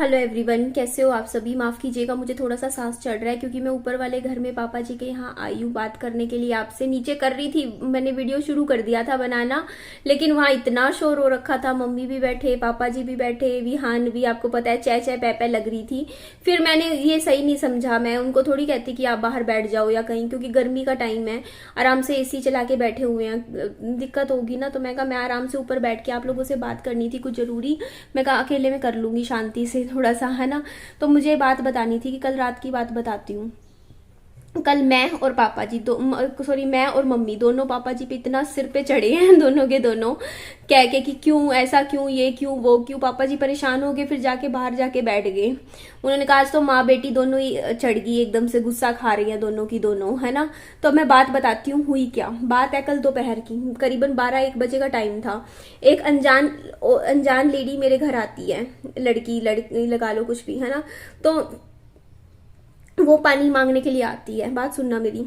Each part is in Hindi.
हेलो एवरीवन, कैसे हो आप सभी। माफ़ कीजिएगा, मुझे थोड़ा सा सांस चढ़ रहा है क्योंकि मैं ऊपर वाले घर में पापा जी के यहाँ आई हूँ बात करने के लिए आपसे। नीचे कर रही थी, मैंने वीडियो शुरू कर दिया था बनाना, लेकिन वहाँ इतना शोर हो रखा था। मम्मी भी बैठे, पापा जी भी बैठे, विहान भी, आपको पता है चै चै पै पै लग रही थी। फिर मैंने ये सही नहीं समझा, मैं उनको थोड़ी कहती कि आप बाहर बैठ जाओ या कहीं, क्योंकि गर्मी का टाइम है, आराम से AC चला के बैठे हुए हैं, दिक्कत होगी ना। तो मैं कहा मैं आराम से ऊपर बैठ के आप लोगों से बात करनी थी कुछ जरूरी, मैं कहा अकेले में कर लूंगी शांति से थोड़ा सा, है ना। तो मुझे बात बतानी थी कि कल रात की बात बताती हूँ। कल मैं और पापा जी मैं और मम्मी दोनों पापा जी पे इतना सिर पे चढ़े हैं दोनों के दोनों, कह के कि क्यों ऐसा, क्यों ये, क्यों वो, क्यों। पापा जी परेशान हो गए, फिर जाके बाहर जाके बैठ गए। उन्होंने कहा आज तो माँ बेटी दोनों ही चढ़ गई, एकदम से गुस्सा खा रही है दोनों की दोनों, है ना। तो मैं बात बताती हूँ हुई क्या। बात है कल दोपहर की, करीबन 12-1 बजे का टाइम था। एक अनजान लेडी मेरे घर आती है, लड़की लगा लो कुछ भी, है ना। तो वो पानी मांगने के लिए आती है, बात सुनना मेरी।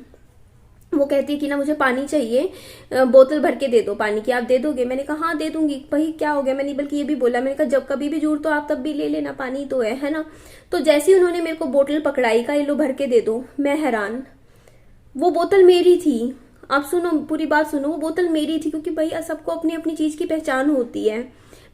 वो कहती है कि ना मुझे पानी चाहिए, बोतल भर के दे दो पानी की, आप दे दोगे। मैंने कहा हाँ दे दूंगी। भाई क्या हो गया, मैंने बल्कि ये भी बोला, मैंने कहा जब कभी भी जरूरत हो आप तब भी ले लेना, पानी तो है ना। तो जैसे ही उन्होंने मेरे को बोतल पकड़ाई, का ये लो भर के दे दो, मैं हैरान। वो बोतल मेरी थी, आप सुनो पूरी बात सुनो, वो बोतल मेरी थी, क्योंकि भाई सबको अपनी अपनी चीज की पहचान होती है।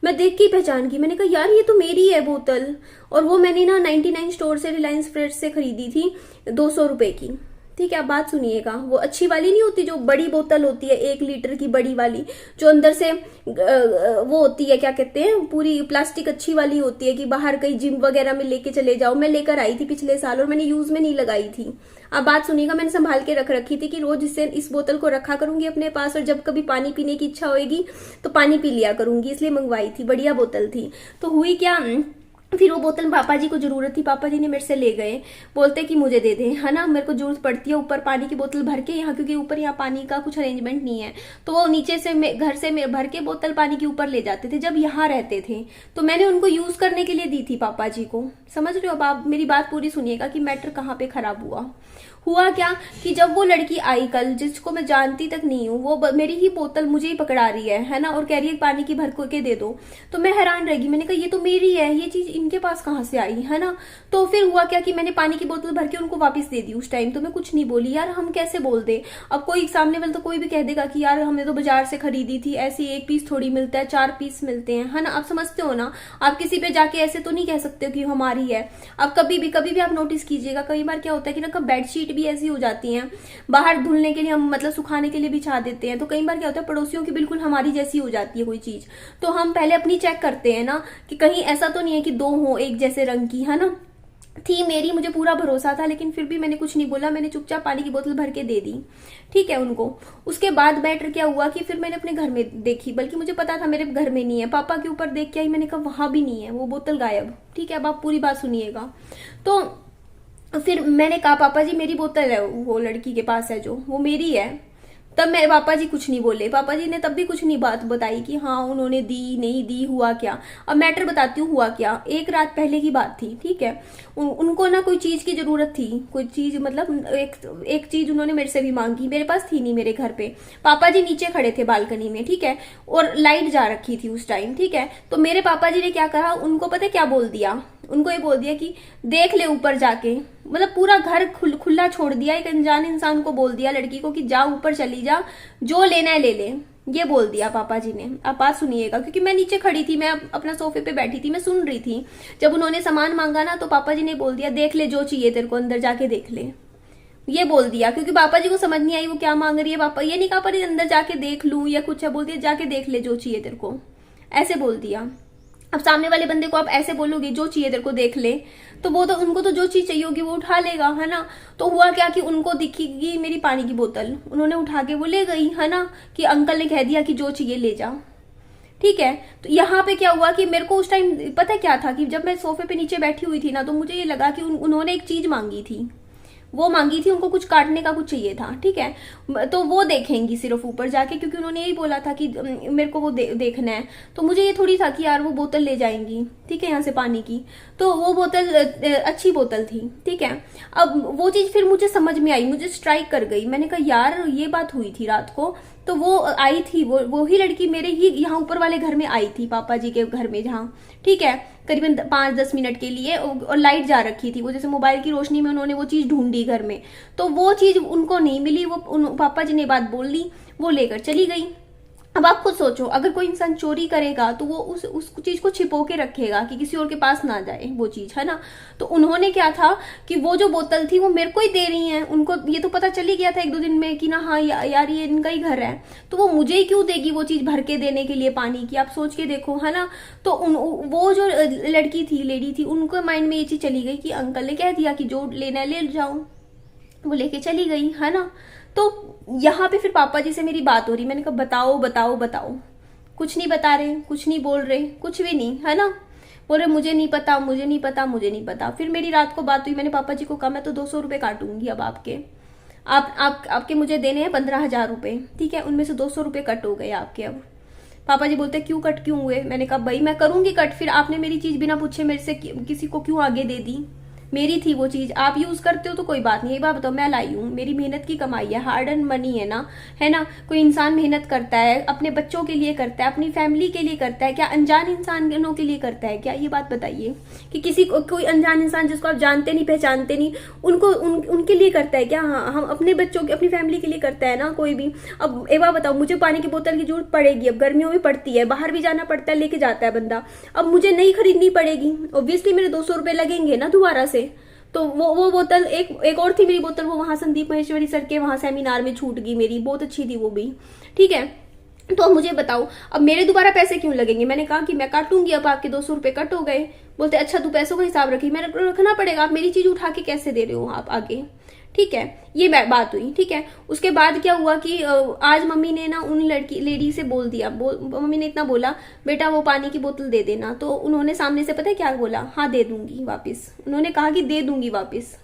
मैं देख के ही पहचान की, मैंने कहा यार ये तो मेरी है बोतल। और वो मैंने ना 99 स्टोर से, रिलायंस फ्रेश से खरीदी थी, 200 रुपए की। ठीक है, आप बात सुनिएगा। वो अच्छी वाली नहीं होती, जो बड़ी बोतल होती है 1 लीटर की बड़ी वाली, जो अंदर से वो होती है, क्या कहते हैं, पूरी प्लास्टिक अच्छी वाली होती है कि बाहर कहीं जिम वगैरह में लेके चले जाओ। मैं लेकर आई थी पिछले साल और मैंने यूज में नहीं लगाई थी। आप बात सुनिएगा, मैंने संभाल के रख रखी थी कि रोज इससे इस बोतल को रखा करूंगी अपने पास, और जब कभी पानी पीने की इच्छा होगी तो पानी पी लिया करूंगी, इसलिए मंगवाई थी, बढ़िया बोतल थी। तो हुई क्या, फिर वो बोतल पापा जी को जरूरत थी, पापा जी ने मेरे से ले गए, बोलते कि मुझे दे दे, है ना, मेरे को जरूरत पड़ती है ऊपर पानी की बोतल भर के यहाँ, क्योंकि ऊपर यहाँ पानी का कुछ अरेंजमेंट नहीं है। तो वो नीचे से घर से भर के बोतल पानी के ऊपर ले जाते थे जब यहाँ रहते थे। तो मैंने उनको यूज करने के लिए दी थी पापा जी को, समझ रहे हो। अब आप मेरी बात पूरी सुनिएगा कि मैटर कहाँ पे खराब हुआ क्या कि जब वो लड़की आई कल, जिसको मैं जानती तक नहीं हूँ, वो मेरी ही बोतल मुझे ही पकड़ा रही है ना, और कह रही है पानी की भर के दे दो। तो मैं हैरान रह गई, मैंने कहा ये तो मेरी है, ये चीज इनके पास कहाँ से आई, है ना। तो फिर हुआ क्या कि मैंने पानी की बोतल भर के उनको वापस दे दी। उस टाइम तो मैं कुछ नहीं बोली, यार हम कैसे बोल दे। अब कोई सामने वाले तो कोई भी कह देगा कि यार हमने तो बाजार से खरीदी थी, ऐसी 1 पीस थोड़ी मिलता है, 4 पीस मिलते हैं, है ना। आप समझते हो ना, आप किसी पे जाके ऐसे तो नहीं कह सकते हो कि हमारी है। अब कभी भी आप नोटिस कीजिएगा, कई बार क्या होता है कि ना बेडशीट भी ऐसी हो जाती है, बाहर धुलने के लिए हम मतलब सुखाने के लिए बिछा देते हैं, तो कई बार क्या होता है पड़ोसियों की बिल्कुल हमारी जैसी हो जाती है कोई चीज। तो हम पहले अपनी चेक करते हैं ना कि कहीं ऐसा तो नहीं है कि 2 हो एक जैसे रंग की, है ना। थी मेरी, मुझे पूरा भरोसा था, लेकिन फिर भी मैंने कुछ नहीं बोला, मैंने चुपचाप पानी की बोतल भर के दे दी, ठीक है उनको। उसके बाद मैटर क्या हुआ कि फिर मैंने अपने घर में देखी, बल्कि मुझे पता था मेरे घर में नहीं है, पापा के ऊपर देख के आई, मैंने कहा वहां भी नहीं है, वो बोतल गायब। ठीक है, अब आप पूरी बात सुनिएगा। तो फिर मैंने कहा पापा जी मेरी बोतल है, वो लड़की के पास है जो, वो मेरी है। तब मेरे पापा जी कुछ नहीं बोले, पापा जी ने तब भी कुछ नहीं बात बताई कि हाँ उन्होंने दी नहीं दी, हुआ क्या। अब मैटर बताती हूँ हुआ क्या। एक रात पहले की बात थी, ठीक है। उनको ना कोई चीज की जरूरत थी, कोई चीज मतलब एक चीज उन्होंने मेरे से भी मांगी, मेरे पास थी नहीं मेरे घर पे। पापा जी नीचे खड़े थे बालकनी में, ठीक है, और लाइट जा रखी थी उस टाइम, ठीक है। तो मेरे पापा जी ने क्या कहा, उनको पता है क्या बोल दिया, उनको ये बोल दिया कि देख ले ऊपर जाके, मतलब पूरा घर खुला छोड़ दिया, एक अनजान इंसान को बोल दिया लड़की को कि जा ऊपर चली जा, जो लेना है ले ले, ये बोल दिया पापा जी ने। आप बात सुनिएगा, क्योंकि मैं नीचे खड़ी थी, मैं अपना सोफे पे बैठी थी, मैं सुन रही थी। जब उन्होंने सामान मांगा ना, तो पापा जी ने बोल दिया देख ले जो चाहिए तेरे को, अंदर जाके देख ले, ये बोल दिया। क्योंकि पापा जी को समझ नहीं आई वो क्या मांग रही है। पापा ये नहीं कहा पर अंदर जाके देख लूं या कुछ है, बोल दिया जाके देख ले जो चाहिए तेरे को, ऐसे बोल दिया। अब सामने वाले बंदे को आप ऐसे बोलोगे जो चाहिए तेरे को देख ले, तो वो तो उनको तो जो चीज चाहिए होगी वो उठा लेगा, है ना। तो हुआ क्या कि उनको दिखेगी मेरी पानी की बोतल, उन्होंने उठा के वो ले गई, है ना, कि अंकल ने कह दिया कि जो चाहिए ले जा, ठीक है। तो यहाँ पे क्या हुआ कि मेरे को उस टाइम पता क्या था कि जब मैं सोफे पे नीचे बैठी हुई थी ना, तो मुझे ये लगा कि उन्होंने एक चीज मांगी थी, वो मांगी थी, उनको कुछ काटने का कुछ चाहिए था, ठीक है। तो वो देखेंगी सिर्फ ऊपर जाके, क्योंकि उन्होंने यही बोला था कि मेरे को वो देखना है। तो मुझे ये थोड़ी था कि यार वो बोतल ले जाएंगी, ठीक है, यहाँ से पानी की। तो वो बोतल अच्छी बोतल थी, ठीक है। अब वो चीज फिर मुझे समझ में आई, मुझे स्ट्राइक कर गई। मैंने कहा यार ये बात हुई थी रात को, तो वो आई थी, वो ही लड़की मेरे ही यहाँ ऊपर वाले घर में आई थी, पापा जी के घर में जहाँ, ठीक है, करीबन 5-10 मिनट के लिए, और लाइट जा रखी थी, वो जैसे मोबाइल की रोशनी में उन्होंने वो चीज ढूंढी घर में, तो वो चीज उनको नहीं मिली, वो पापा जी ने बात बोल दी, वो लेकर चली गई। अब आप खुद सोचो, अगर कोई इंसान चोरी करेगा तो वो उस चीज को छिपो के रखेगा कि किसी और के पास ना जाए वो चीज, है ना। तो उन्होंने क्या था कि वो जो बोतल थी वो मेरे को ही दे रही हैं, उनको ये तो पता चल ही गया था 1-2 दिन में कि ना हाँ यार ये इनका ही घर है, तो वो मुझे ही क्यों देगी वो चीज भर के देने के लिए पानी की, आप सोच के देखो, है ना। तो वो जो लड़की थी, लेडी थी, उनको माइंड में ये चीज चली गई कि अंकल ने कह दिया कि जो लेना है ले जाओ, वो लेके चली गई, है ना। तो यहाँ पे फिर पापा जी से मेरी बात हो रही, मैंने कहा बताओ बताओ बताओ, कुछ नहीं बता रहे, कुछ नहीं बोल रहे, कुछ भी नहीं, है ना। बोल रहे मुझे नहीं पता, मुझे नहीं पता, मुझे नहीं पता। फिर मेरी रात को बात हुई, मैंने पापा जी को कहा मैं तो 200 रुपये काटूंगी अब आपके, आपके मुझे देने हैं 15,000 रुपये, ठीक है, उनमें से 200 रुपये कट हो गए आपके। अब पापा जी बोलते क्यों कट क्यों हुए, मैंने कहा भाई मैं करूंगी कट, फिर आपने मेरी चीज बिना पूछे मेरे से किसी को क्यों आगे दे दी, मेरी थी वो चीज, आप यूज करते हो तो कोई बात नहीं, एक बात बताओ, मैं लाई हूँ, मेरी मेहनत की कमाई है, हार्ड एंड मनी है ना, है ना। कोई इंसान मेहनत करता है, अपने बच्चों के लिए करता है, अपनी फैमिली के लिए करता है, क्या अनजान इंसानों के लिए करता है क्या, ये बात बताइए, कि किसी को कोई अनजान इंसान जिसको आप जानते नहीं पहचानते नहीं, उनके लिए करता है क्या। हाँ, हम अपने बच्चों की, अपनी फैमिली के लिए करता है ना कोई भी। अब एक बात बताओ, मुझे पानी की बोतल की जरूरत पड़ेगी, अब गर्मियों में पड़ती है, बाहर भी जाना पड़ता है, लेके जाता है बंदा, अब मुझे नहीं खरीदनी पड़ेगी, ऑब्वियसली मेरे 200 रुपये लगेंगे ना दोबारा से। तो वो बोतल एक और थी मेरी बोतल, वो वहां संदीप महेश्वरी सर के वहां सेमिनार में छूट गई मेरी, बहुत अच्छी थी वो भी, ठीक है। तो अब मुझे बताओ, अब मेरे दोबारा पैसे क्यों लगेंगे, मैंने कहा कि मैं काटूंगी, अब आपके 200 रुपये कट हो गए। बोलते अच्छा तू पैसों का हिसाब रखी, मैंने रखना पड़ेगा, आप मेरी चीज उठा के कैसे दे रहे हो आप आगे, ठीक है। ये बात हुई, ठीक है। उसके बाद क्या हुआ कि आज मम्मी ने ना उन लेडी से बोल दिया, मम्मी ने इतना बोला बेटा वो पानी की बोतल दे देना, तो उन्होंने सामने से पता है क्या बोला, हाँ दे दूंगी वापस, उन्होंने कहा कि दे दूंगी वापस।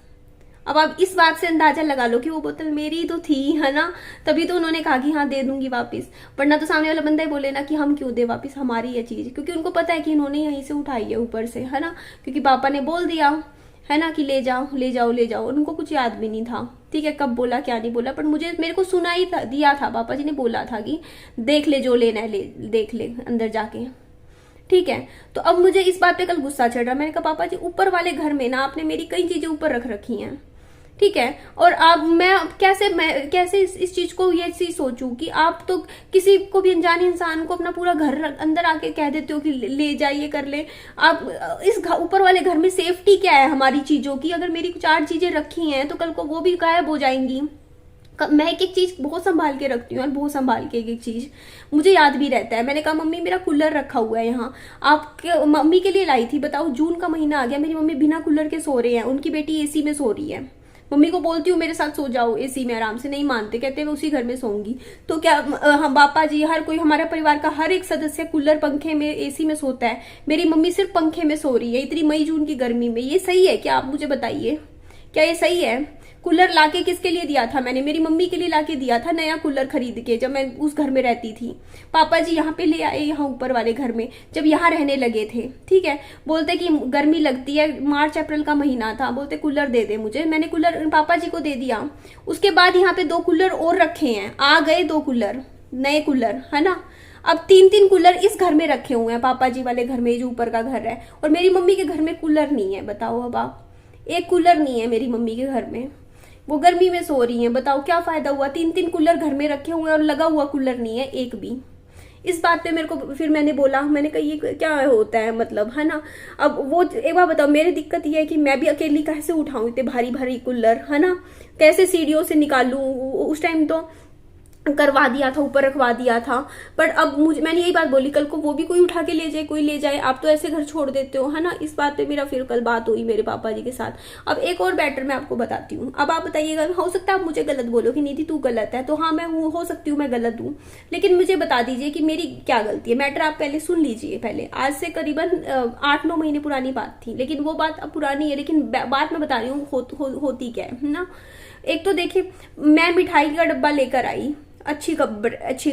अब आप इस बात से अंदाजा लगा लो कि वो बोतल मेरी तो थी, है ना, तभी तो उन्होंने कहा कि हाँ दे दूंगी वापस, वरना तो सामने वाला बंदा ही बोले ना कि हम क्यों दे वापस, हमारी ये चीज, क्योंकि उनको पता है कि इन्होंने यहीं से उठाई है ऊपर से, है ना, क्योंकि पापा ने बोल दिया है ना कि ले जाओ ले जाओ ले जाओ, उनको कुछ याद भी नहीं था, ठीक है, कब बोला क्या नहीं बोला, पर मेरे को सुना ही दिया था, पापा जी ने बोला था कि देख ले जो लेना है, देख ले अंदर जाके, ठीक है। तो अब मुझे इस बात पे कल गुस्सा चढ़ रहा, मैंने कहा पापा जी ऊपर वाले घर में ना आपने मेरी कई चीजें ऊपर रख रखी हैं, ठीक है, और अब मैं कैसे इस चीज को ये चीज सोचूं कि आप तो किसी को भी अनजाने इंसान को अपना पूरा घर अंदर आके कह देते हो कि ले जाइए कर ले। आप इस ऊपर वाले घर में सेफ्टी क्या है हमारी चीजों की, अगर मेरी 4 चीजें रखी हैं तो कल को वो भी गायब हो जाएंगी। मैं एक चीज बहुत संभाल के रखती हूँ और बहुत संभाल के एक चीज मुझे याद भी रहता है। मैंने कहा मम्मी मेरा कूलर रखा हुआ है यहाँ, आपके मम्मी के लिए लाई थी, बताओ जून का महीना आ गया, मेरी मम्मी बिना कूलर के सो रहे हैं, उनकी बेटी एसी में सो रही है, मम्मी को बोलती हूँ मेरे साथ सो जाओ एसी में आराम से, नहीं मानते, कहते हैं मैं उसी घर में सोऊंगी। तो क्या हम पापा जी हर कोई हमारे परिवार का हर एक सदस्य कूलर पंखे में एसी में सोता है, मेरी मम्मी सिर्फ पंखे में सो रही है इतनी मई जून की गर्मी में, ये सही है क्या, आप मुझे बताइए क्या ये सही है। कूलर लाके किसके लिए दिया था मैंने, मेरी मम्मी के लिए लाके दिया था, नया कूलर खरीद के, जब मैं उस घर में रहती थी। पापा जी यहाँ पे ले आए, यहाँ ऊपर वाले घर में जब यहाँ रहने लगे थे, ठीक है, बोलते कि गर्मी लगती है, मार्च अप्रैल का महीना था, बोलते कूलर दे दे मुझे, मैंने कूलर पापा जी को दे दिया। उसके बाद यहाँ पे 2 कूलर और रखे हैं, आ गए 2 कूलर नए कूलर, है ना। अब 3-3 कूलर इस घर में रखे हुए हैं, पापा जी वाले घर में जो ऊपर का घर है, और मेरी मम्मी के घर में कूलर नहीं है। बताओ अब आप, एक कूलर नहीं है मेरी मम्मी के घर में, वो गर्मी में सो रही हैं, बताओ क्या फायदा हुआ, 3-3 कूलर घर में रखे हुए हैं और लगा हुआ कूलर नहीं है एक भी। इस बात पे मेरे को फिर मैंने बोला, मैंने कहा ये क्या होता है मतलब, है ना। अब वो एक बार बताओ, मेरी दिक्कत ये है कि मैं भी अकेली कैसे उठाऊं इतने भारी भारी कूलर, है ना, कैसे सीढ़ियों से निकालूं, उस टाइम तो करवा दिया था, ऊपर रखवा दिया था, पर अब मैंने यही बात बोली, कल को वो भी कोई उठा के ले जाए, कोई ले जाए, आप तो ऐसे घर छोड़ देते हो, है ना। इस बात पे मेरा फिर कल बात हुई मेरे पापा जी के साथ। अब एक और मैटर मैं आपको बताती हूँ, अब आप बताइएगा, हो सकता है आप मुझे गलत बोलो कि निधि तू गलत है, तो हाँ मैं हो सकती हूँ मैं गलत हूँ, लेकिन मुझे बता दीजिए कि मेरी क्या गलती है। मैटर आप पहले सुन लीजिए, पहले आज से करीबन 8-9 महीने पुरानी बात थी, लेकिन वो बात अब पुरानी है, लेकिन बात मैं बता रही हूँ होती क्या है ना। एक तो देखिए, मैं मिठाई का डब्बा लेकर आई, अच्छी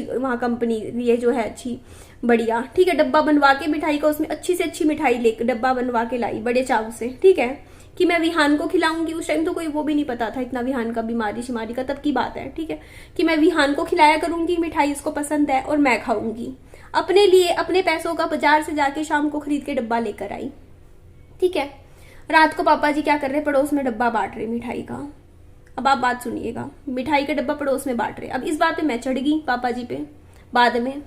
वहाँ कंपनी ये जो है अच्छी बढ़िया, ठीक है। डब्बा बनवा के मिठाई का, उसमें अच्छी से अच्छी मिठाई लेकर डब्बा बनवा के लाई बड़े चाव से, ठीक है, कि मैं विहान को खिलाऊंगी। उस टाइम तो कोई वो भी नहीं पता था इतना विहान का बीमारी शिमारी का, तब की बात है, ठीक है, कि मैं विहान को खिलाया करूंगी, मिठाई इसको पसंद है और मैं खाऊंगी। अपने लिए अपने पैसों का बाजार से जाके शाम को खरीद के डब्बा लेकर आई, ठीक है। रात को पापा जी क्या कर रहे, पड़ोस में डब्बा बांट रहे मिठाई का। अब आप बात सुनिएगा, मिठाई का डब्बा पड़ोस में बांट रहे। अब इस बात पे मैं चढ़ गई पापा जी पे, बाद में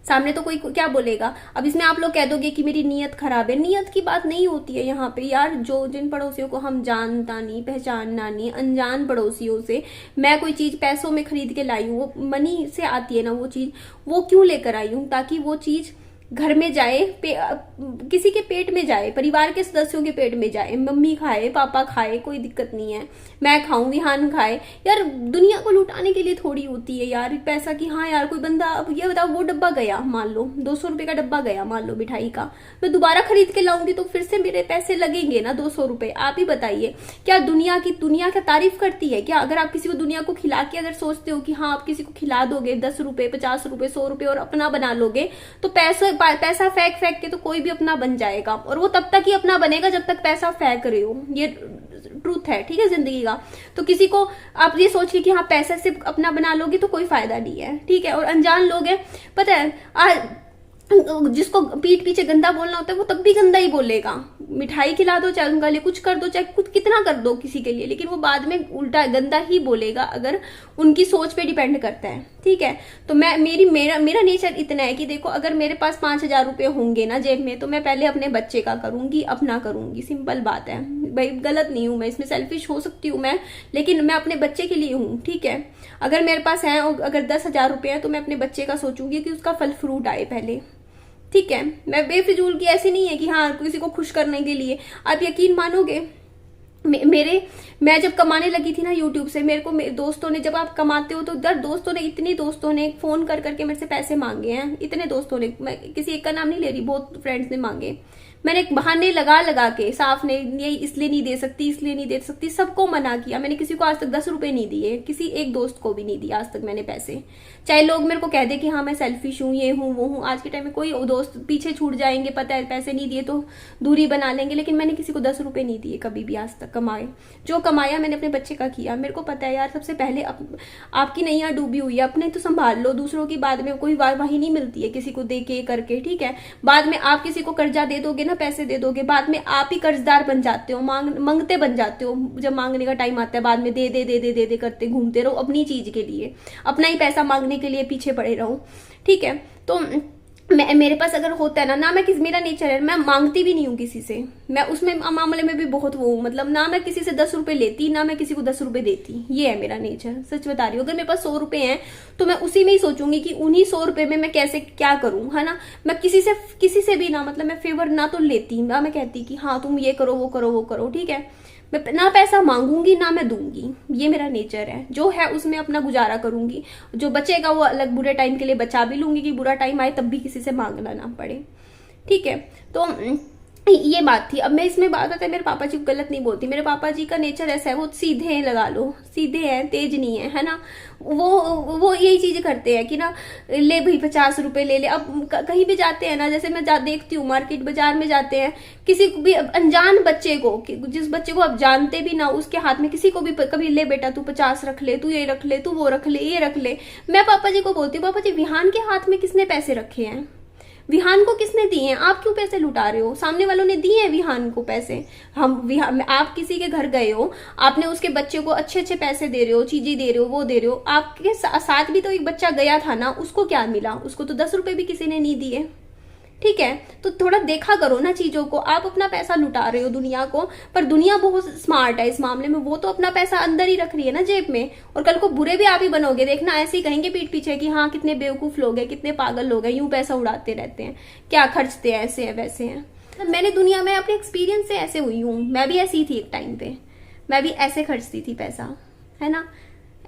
सामने तो कोई क्या बोलेगा। अब इसमें आप लोग कह दोगे कि मेरी नीयत खराब है। नीयत की बात नहीं होती है यहाँ पे यार। जो जिन पड़ोसियों को हम जानता नहीं पहचानना नहीं, अनजान पड़ोसियों से मैं कोई चीज पैसों में खरीद के लाई हूँ, वो मनी से आती है ना वो चीज, वो क्यों लेकर आई हूँ, ताकि वो चीज घर में जाए, किसी के पेट में जाए, परिवार के सदस्यों के पेट में जाए, मम्मी खाए, पापा खाए, कोई दिक्कत नहीं है, मैं खाऊं, विहान खाए। यार दुनिया को लुटाने के लिए थोड़ी होती है यार पैसा की। हाँ यार कोई बंदा, अब ये बताओ वो डब्बा गया, मान लो 200 रुपए का डब्बा गया, मान लो मिठाई का, मैं दोबारा खरीद के लाऊंगी तो फिर से मेरे पैसे लगेंगे ना 200 रुपए। आप ही बताइए, क्या दुनिया का तारीफ करती है क्या? अगर आप किसी को दुनिया को खिला के अगर सोचते हो कि हाँ आप किसी को खिला दोगे 10 रुपए 50 रुपए 100 रुपए और अपना बना लोगे, तो पैसा फेंक फेंक के तो कोई भी अपना बन जाएगा, और वो तब तक ही अपना बनेगा जब तक पैसा फेंक रहे हो। ये ट्रूथ है, ठीक है, जिंदगी का। तो किसी को आप ये सोच के कि हाँ पैसा से अपना बना लोगे तो कोई फायदा नहीं है, ठीक है। और अनजान लोग हैं, पता है जिसको पीठ पीछे गंदा बोलना होता है वो तब भी गंदा ही बोलेगा। मिठाई खिला दो, चाहे उनका लिए कुछ कर दो, चाहे कुछ कितना कर दो किसी के लिए, लेकिन वो बाद में उल्टा गंदा ही बोलेगा, अगर उनकी सोच पे डिपेंड करता है, ठीक है। तो मेरा नेचर इतना है कि देखो, अगर मेरे पास 5,000 रुपए होंगे ना जेब में, तो मैं पहले अपने बच्चे का करूंगी, अपना करूंगी, सिंपल बात है भाई। गलत नहीं हूं मैं इसमें, सेल्फिश हो सकती हूँ मैं, लेकिन मैं अपने बच्चे के लिए हूँ, ठीक है। अगर मेरे पास है, अगर 10,000 रुपए है, तो मैं अपने बच्चे का सोचूंगी कि उसका फल फ्रूट आए पहले, ठीक है। मैं बेफिजूल की ऐसी नहीं है कि हाँ किसी को खुश करने के लिए। आप यकीन मानोगे, मैं जब कमाने लगी थी ना यूट्यूब से, मेरे दोस्तों ने, जब आप कमाते हो तो इतने दोस्तों ने फोन कर करके मेरे से पैसे मांगे हैं, इतने दोस्तों ने, मैं किसी एक का नाम नहीं ले रही, बहुत फ्रेंड्स ने मांगे। मैंने बहाने लगा के साफ ने, ये इसलिए नहीं दे सकती, सबको मना किया। मैंने किसी को आज तक 10 रुपए नहीं दिए, किसी एक दोस्त को भी नहीं दिया आज तक मैंने पैसे। चाहे लोग मेरे को कह दे कि हाँ मैं सेल्फिश हूँ, ये हूँ वो हूँ, आज के टाइम में कोई दोस्त पीछे छूट जाएंगे, पता है पैसे नहीं दिए तो दूरी बना लेंगे, लेकिन मैंने किसी को 10 रुपए नहीं दिए कभी भी आज तक कमाए। जो कमाया मैंने अपने बच्चे का किया। मेरे को पता है यार, सबसे पहले आपकी नैया डूबी हुई है, अपने तो संभाल लो, दूसरों की बाद में कोई वाही नहीं मिलती है किसी को दे के करके, ठीक है। बाद में आप किसी को कर्जा दे दोगे ना, पैसे दे दोगे, बाद में आप ही कर्जदार बन जाते हो, मांगते बन जाते हो। जब मांगने का टाइम आता है, बाद में दे दे दे दे दे दे करते घूमते रहो अपनी चीज के लिए, अपना ही पैसा मांगने के लिए पीछे पड़े रहो, ठीक है। तो मेरे पास अगर होता है ना मैं मेरा नेचर है, मैं मांगती भी नहीं हूँ किसी से। मैं उसमें मामले में भी बहुत वो हूँ, मतलब ना मैं किसी से 10 रुपए लेती, ना मैं किसी को 10 रुपए देती। ये है मेरा नेचर, सच बता रही हूँ। अगर मेरे पास 100 रुपए हैं तो मैं उसी में ही सोचूंगी कि उन्हीं 100 रुपए में मैं कैसे क्या करूं, है ना। मैं किसी से भी ना, मतलब मैं फेवर ना तो लेती, ना मैं कहती कि हाँ तुम ये करो वो करो वो करो, ठीक है। मैं ना पैसा मांगूंगी ना मैं दूंगी, ये मेरा नेचर है। जो है उसमें अपना गुजारा करूंगी, जो बचेगा वो अलग बुरे टाइम के लिए बचा भी लूंगी कि बुरा टाइम आए तब भी किसी से मांगना ना पड़े, ठीक है। तो ये बात थी। अब मैं इसमें बात होता है, मेरे पापा जी को गलत नहीं बोलती, मेरे पापा जी का नेचर ऐसा है, वो सीधे हैं, लगा लो सीधे हैं, तेज नहीं है ना। वो यही चीज करते हैं कि ना ले भाई 50 रुपए ले ले। अब कहीं भी जाते हैं ना, जैसे मैं देखती हूँ मार्केट बाजार में जाते हैं, किसी को भी अनजान बच्चे को, जिस बच्चे को आप जानते भी ना, उसके हाथ में किसी को भी कभी ले बेटा तू 50 रख ले, तू ये रख ले, तू वो रख ले, ये रख ले। मैं पापा जी को बोलती हूँ, पापा जी विहान के हाथ में किसने पैसे रखे हैं, विहान को किसने दिए हैं, आप क्यों पैसे लुटा रहे हो, सामने वालों ने दिए हैं विहान को पैसे। आप किसी के घर गए हो, आपने उसके बच्चे को अच्छे अच्छे पैसे दे रहे हो, चीजें दे रहे हो, वो दे रहे हो, आपके साथ भी तो एक बच्चा गया था ना, उसको क्या मिला, उसको तो 10 रुपए भी किसी ने नहीं दिए, ठीक है। तो थोड़ा देखा करो ना चीजों को। आप अपना पैसा लुटा रहे हो दुनिया को, पर दुनिया बहुत स्मार्ट है इस मामले में, वो तो अपना पैसा अंदर ही रख रही है ना जेब में, और कल को बुरे भी आप ही बनोगे। देखना ऐसे ही कहेंगे पीठ पीछे कि हाँ कितने बेवकूफ लोग हैं, कितने पागल लोग हैं, यूं पैसा उड़ाते रहते हैं, क्या खर्चते हैं, ऐसे है वैसे है। मैंने दुनिया में अपने एक्सपीरियंस से ऐसे हुई हूँ, मैं भी ऐसी थी एक टाइम पे, मैं भी ऐसे खर्चती थी पैसा, है ना,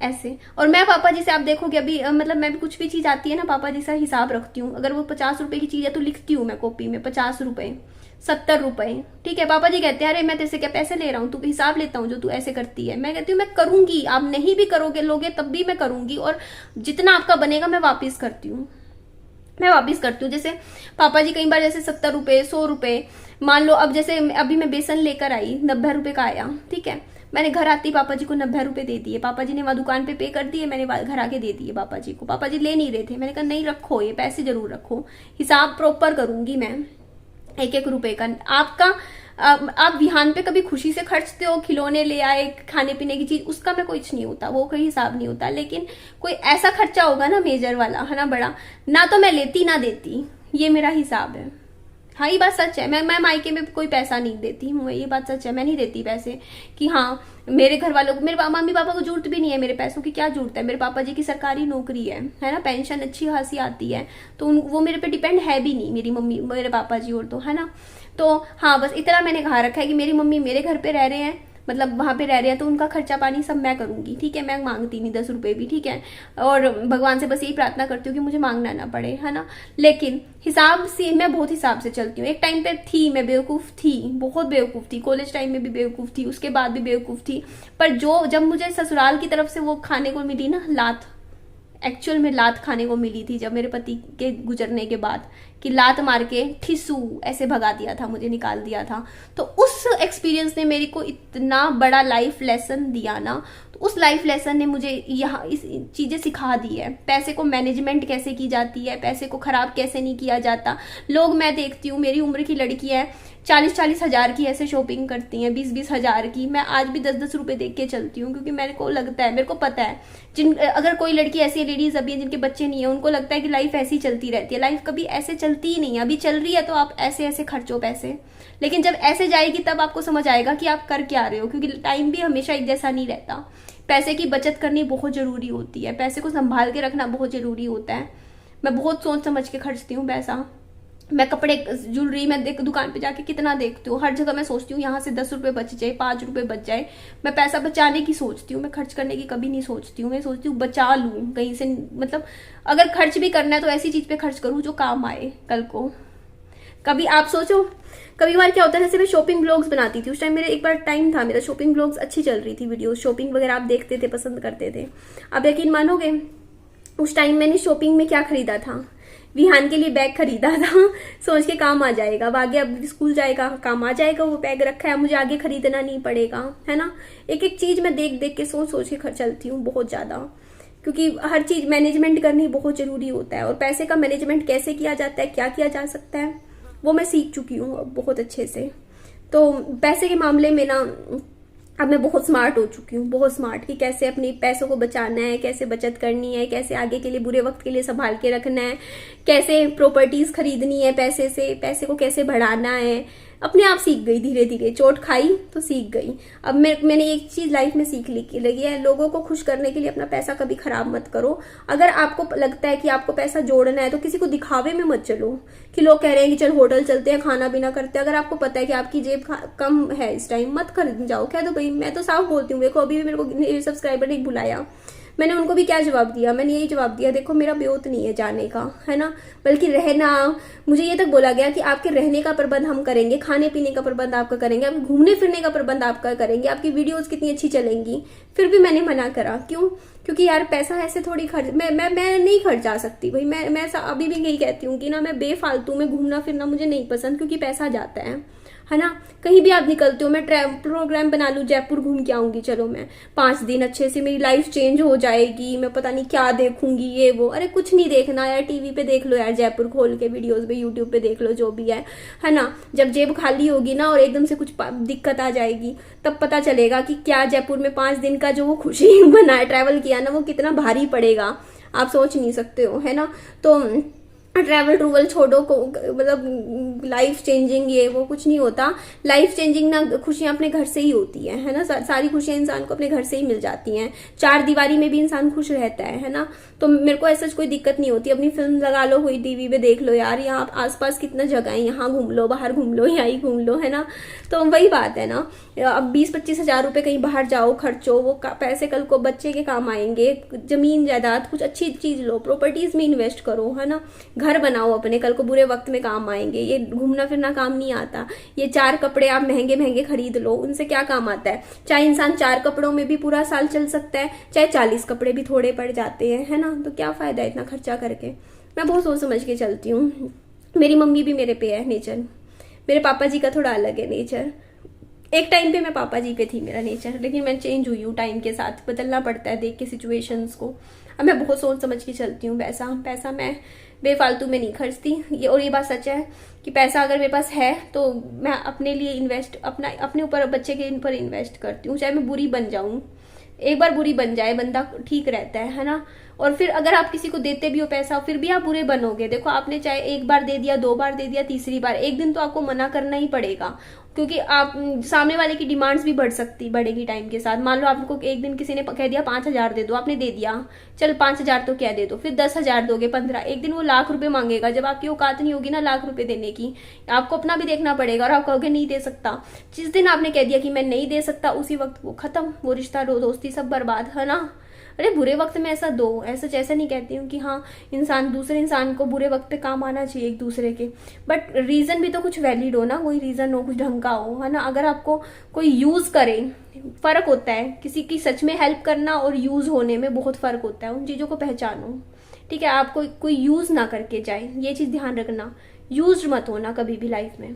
ऐसे। और मैं पापा जी से, आप देखोगे अभी, मतलब मैं भी कुछ भी चीज आती है ना, पापा जी से हिसाब रखती हूँ। अगर वो 50 रुपए की चीज है तो लिखती हूँ मैं कॉपी में 50 रुपए, ₹70। ठीक है, पापा जी कहते हैं अरे मैं तेरे से क्या पैसे ले रहा हूँ, तू हिसाब लेता हूँ जो तू ऐसे करती है। मैं कहती हूँ मैं करूंगी, आप नहीं भी करोगे लोगे तब भी मैं करूंगी, और जितना आपका बनेगा मैं वापिस करती हूँ, मैं वापिस करती हूँ। जैसे पापा जी कई बार जैसे ₹70, ₹100, मान लो अब जैसे अभी मैं बेसन लेकर आई, ₹90 का आया। ठीक है, मैंने घर आती पापा जी को ₹90 दे दिए, पापा जी ने वहां दुकान पे कर दिए, मैंने घर आके दे दिए पापा जी को। पापा जी ले नहीं रहे थे, मैंने कहा नहीं रखो, ये पैसे जरूर रखो, हिसाब प्रॉपर करूंगी मैं एक रुपए का। आपका आप विहान पे कभी खुशी से खर्चते हो, खिलौने ले आए, खाने पीने की चीज, उसका में कुछ नहीं होता, वो कोई हिसाब नहीं होता। लेकिन कोई ऐसा खर्चा होगा ना मेजर वाला, है ना, बड़ा, ना तो मैं लेती ना देती, ये मेरा हिसाब है। हाँ ये बात सच है, मैं मायके में कोई पैसा नहीं देती हूँ, ये बात सच है, मैं नहीं देती पैसे कि हाँ मेरे घर वालों को, मेरे मम्मी पापा को जरूरत भी नहीं है मेरे पैसों की, क्या जरूरत है, मेरे पापा जी की सरकारी नौकरी है ना, पेंशन अच्छी खासी आती है, तो वो मेरे पे डिपेंड है भी नहीं, मेरी मम्मी मेरे पापा जी, और तो है ना। तो हाँ बस इतना मैंने कहा रखा है कि मेरी मम्मी मेरे घर पे रह रहे हैं, मतलब वहां पे रह रहे हैं, तो उनका खर्चा पानी सब मैं करूंगी। ठीक है, मैं मांगती नहीं ₹10 भी। ठीक है, और भगवान से बस यही प्रार्थना करती हूँ कि मुझे मांगना ना पड़े, है ना। लेकिन हिसाब से मैं बहुत हिसाब से चलती हूँ। एक टाइम पे थी मैं बेवकूफ थी, बहुत बेवकूफ थी, कॉलेज टाइम में भी बेवकूफ थी, उसके बाद भी बेवकूफ थी, पर जब मुझे ससुराल की तरफ से वो खाने को मिली ना लात, एक्चुअल में लात खाने को मिली थी जब मेरे पति के गुजरने के बाद, कि लात मार के ठिसू ऐसे भगा दिया था, मुझे निकाल दिया था। तो उस एक्सपीरियंस ने मेरे को इतना बड़ा लाइफ लेसन दिया ना, तो उस लाइफ लेसन ने मुझे यहाँ इस चीजें सिखा दी है, पैसे को मैनेजमेंट कैसे की जाती है, पैसे को खराब कैसे नहीं किया जाता। लोग, मैं देखती हूँ मेरी उम्र की लड़की है, 40-40 हजार की ऐसे शॉपिंग करती हैं, 20-20 हजार की। मैं आज भी 10-10 रुपए देख के चलती हूँ, क्योंकि मेरे को लगता है, मेरे को पता है, अगर कोई लड़की ऐसी लेडीज अभी जिनके बच्चे नहीं है, उनको लगता है कि लाइफ ऐसी चलती रहती है, लाइफ कभी ऐसे चलती ही नहीं है। अभी चल रही है तो आप ऐसे ऐसे खर्चो पैसे, लेकिन जब ऐसे जाएगी तब आपको समझ आएगा कि आप कर क्या रहे हो, क्योंकि टाइम भी हमेशा एक जैसा नहीं रहता। पैसे की बचत करनी बहुत जरूरी होती है, पैसे को संभाल के रखना बहुत जरूरी होता है। मैं बहुत सोच समझ के खर्चती हूँ पैसा। मैं कपड़े, ज्वेलरी, मैं दुकान पे जाके कितना देखती हूँ, हर जगह मैं सोचती हूँ यहाँ से ₹10 बच जाए, ₹5 बच जाए। मैं पैसा बचाने की सोचती हूँ, मैं खर्च करने की कभी नहीं सोचती हूँ। मैं सोचती हूँ बचा लूँ कहीं से, मतलब अगर खर्च भी करना है तो ऐसी चीज पे खर्च करूँ जो काम आए कल को। कभी आप सोचो, कभी बार क्या होता है, जैसे मैं शॉपिंग ब्लॉग्स बनाती थी, उस टाइम मेरे एक बार टाइम था, मेरा शॉपिंग ब्लॉग्स अच्छी चल रही थी, वीडियो शॉपिंग वगैरह आप देखते थे, पसंद करते थे। अब यकीन मानोगे उस टाइम मैंने शॉपिंग में क्या खरीदा था, विहान के लिए बैग खरीदा था, सोच के काम आ जाएगा, अब आगे अब स्कूल जाएगा काम आ जाएगा, वो बैग रखा है, मुझे आगे खरीदना नहीं पड़ेगा, है ना। एक एक चीज मैं देख देख के सोच सोच के चलती हूँ बहुत ज्यादा, क्योंकि हर चीज मैनेजमेंट करनी बहुत जरूरी होता है। और पैसे का मैनेजमेंट कैसे किया जाता है, क्या किया जा सकता है, वो मैं सीख चुकी हूँ बहुत अच्छे से। तो पैसे के मामले में ना अब मैं बहुत स्मार्ट हो चुकी हूँ, बहुत स्मार्ट, कि कैसे अपने पैसों को बचाना है, कैसे बचत करनी है, कैसे आगे के लिए बुरे वक्त के लिए संभाल के रखना है, कैसे प्रॉपर्टीज खरीदनी है पैसे से, पैसे को कैसे बढ़ाना है। अपने आप सीख गई, धीरे धीरे चोट खाई तो सीख गई। अब मैंने एक चीज लाइफ में सीख लगी है, लोगों को खुश करने के लिए अपना पैसा कभी खराब मत करो। अगर आपको लगता है कि आपको पैसा जोड़ना है तो किसी को दिखावे में मत चलो, कि लोग कह रहे हैं कि चल होटल चलते हैं, खाना पीना करते हैं। अगर आपको पता है कि आपकी जेब कम है इस टाइम, मत खरीद जाओ, कह दो भाई। मैं तो साफ बोलती हूँ, देखो अभी भी मेरे को सब्सक्राइबर ने बुलाया, मैंने उनको भी क्या जवाब दिया, मैंने यही जवाब दिया, देखो मेरा ब्योत नहीं है जाने का, है ना, बल्कि रहना, मुझे ये तक बोला गया कि आपके रहने का प्रबंध हम करेंगे, खाने पीने का प्रबंध आपका करेंगे, आपके घूमने फिरने का प्रबंध आपका करेंगे, आपकी वीडियोस कितनी अच्छी चलेंगी। फिर भी मैंने मना करा, क्यों? क्योंकि यार पैसा ऐसे थोड़ी खर्च, मैं नहीं खर्चा सकती भाई। मैं अभी भी यही कहती हूँ कि ना, मैं बेफालतू में घूमना फिरना मुझे नहीं पसंद, क्योंकि पैसा जाता है ना। कहीं भी आप निकलते हो, मैं प्रोग्राम बना लूं, जयपुर घूम के आऊंगी, चलो मैं 5 दिन अच्छे से, मेरी लाइफ चेंज हो जाएगी, मैं पता नहीं क्या देखूंगी, ये वो। अरे कुछ नहीं देखना यार, टीवी पे देख लो यार, जयपुर खोल के वीडियोस पे, यूट्यूब पे देख लो, जो भी है ना। जब जेब खाली होगी ना और एकदम से कुछ दिक्कत आ जाएगी, तब पता चलेगा कि क्या जयपुर में 5 दिन का जो वो खुशी बना, ट्रैवल किया ना, वो कितना भारी पड़ेगा, आप सोच नहीं सकते हो, है ना। तो ट्रैवल ट्रूवल छोड़ो को, मतलब लाइफ चेंजिंग ये वो कुछ नहीं होता। लाइफ चेंजिंग ना खुशियां अपने घर से ही होती है ना। सारी खुशियां इंसान को अपने घर से ही मिल जाती हैं। 4 दीवारी में भी इंसान खुश रहता है ना। तो मेरे को ऐसा कोई दिक्कत नहीं होती। अपनी फिल्म लगा लो, हुई टीवी पे देख लो यार, यहाँ आसपास कितना जगह है, यहाँ घूम लो, बाहर घूम लो, यहाँ ही घूम लो, है ना। तो वही बात है ना। अब 20-25 हजार रुपए कहीं बाहर जाओ, खर्चो, वो पैसे कल को बच्चे के काम आएंगे। जमीन जायदाद कुछ अच्छी चीज लो, प्रॉपर्टीज में इन्वेस्ट करो, है ना। घर बनाओ अपने, कल को बुरे वक्त में काम आएंगे। ये घूमना फिरना काम नहीं आता। ये 4 कपड़े आप महंगे महंगे खरीद लो, उनसे क्या काम आता है। चाहे इंसान 4 कपड़ों में भी पूरा साल चल सकता है, चाहे 40 कपड़े भी थोड़े पड़ जाते हैं, है ना। तो क्या फायदा है इतना खर्चा करके। मैं बहुत सोच समझ के चलती हूँ। मेरी मम्मी भी मेरे पे है नेचर, मेरे पापा जी का थोड़ा अलग है नेचर। एक टाइम पे मैं पापा जी पे थी मेरा नेचर, लेकिन मैं चेंज हुई हूँ टाइम के साथ, बदलना पड़ता है देख के सिचुएशंस को। अब मैं बहुत सोच समझ के चलती हूँ। पैसा मैं बेफालतू में नहीं खर्चती। और ये बात सच है कि पैसा अगर मेरे पास है तो मैं अपने लिए इन्वेस्ट, अपने ऊपर, बच्चे के ऊपर इन्वेस्ट करती हूँ। चाहे मैं बुरी बन जाऊँ, एक बार बुरी बन जाए बंदा ठीक रहता है ना। और फिर अगर आप किसी को देते भी हो पैसा, फिर भी आप बुरे बनोगे। देखो आपने चाहे 1 बार दे दिया, 2 बार दे दिया, तीसरी बार, एक दिन तो आपको मना करना ही पड़ेगा, क्योंकि आप सामने वाले की डिमांड्स भी बढ़ेगी टाइम के साथ। मान लो आपको एक दिन किसी ने कह दिया 5,000 दे दो, आपने दे दिया, चल 5,000 तो क्या दे दो, फिर 10,000 दोगे, 15, एक दिन वो लाख रुपए मांगेगा। जब आपकी औकात नहीं होगी ना लाख रुपए देने की, आपको अपना भी देखना पड़ेगा और आप कहोगे नहीं दे सकता। जिस दिन आपने कह दिया कि मैं नहीं दे सकता, उसी वक्त वो खत्म, वो रिश्ता दोस्ती सब बर्बाद, है ना। अरे बुरे वक्त में ऐसा दो, ऐसा नहीं कहती हूँ कि हाँ इंसान दूसरे इंसान को बुरे वक्त पे काम आना चाहिए एक दूसरे के, बट रीजन भी तो कुछ वैलिड हो ना, कोई रीजन हो, कुछ ढंग का हो, है ना। अगर आपको कोई यूज करे, फर्क होता है किसी की सच में हेल्प करना और यूज होने में बहुत फर्क होता है। उन चीजों को पहचानो, ठीक है। आपको कोई यूज ना करके जाए, ये चीज ध्यान रखना। यूज मत होना कभी भी लाइफ में।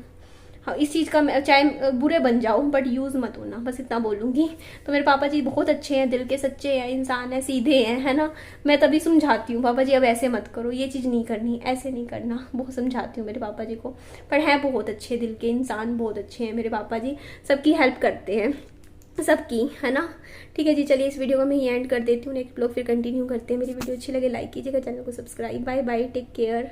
हाँ, इस चीज़ का चाहे बुरे बन जाओ बट यूज़ मत होना, बस इतना बोलूँगी। तो मेरे पापा जी बहुत अच्छे हैं, दिल के सच्चे हैं, इंसान है, सीधे हैं, है ना। मैं तभी समझाती हूँ पापा जी अब ऐसे मत करो, ये चीज़ नहीं करनी, ऐसे नहीं करना, बहुत समझाती हूँ मेरे पापा जी को। पर हैं बहुत अच्छे दिल के इंसान, बहुत अच्छे हैं मेरे पापा जी, सबकी हेल्प करते हैं, सबकी, है ना। ठीक है जी, चलिए इस वीडियो को मैं ही एंड कर देती हूँ। नेक्स्ट ब्लॉग फिर कंटिन्यू करते हैं। मेरी वीडियो अच्छी लगे लाइक कीजिएगा, चैनल को subscribe. Bye bye, take care.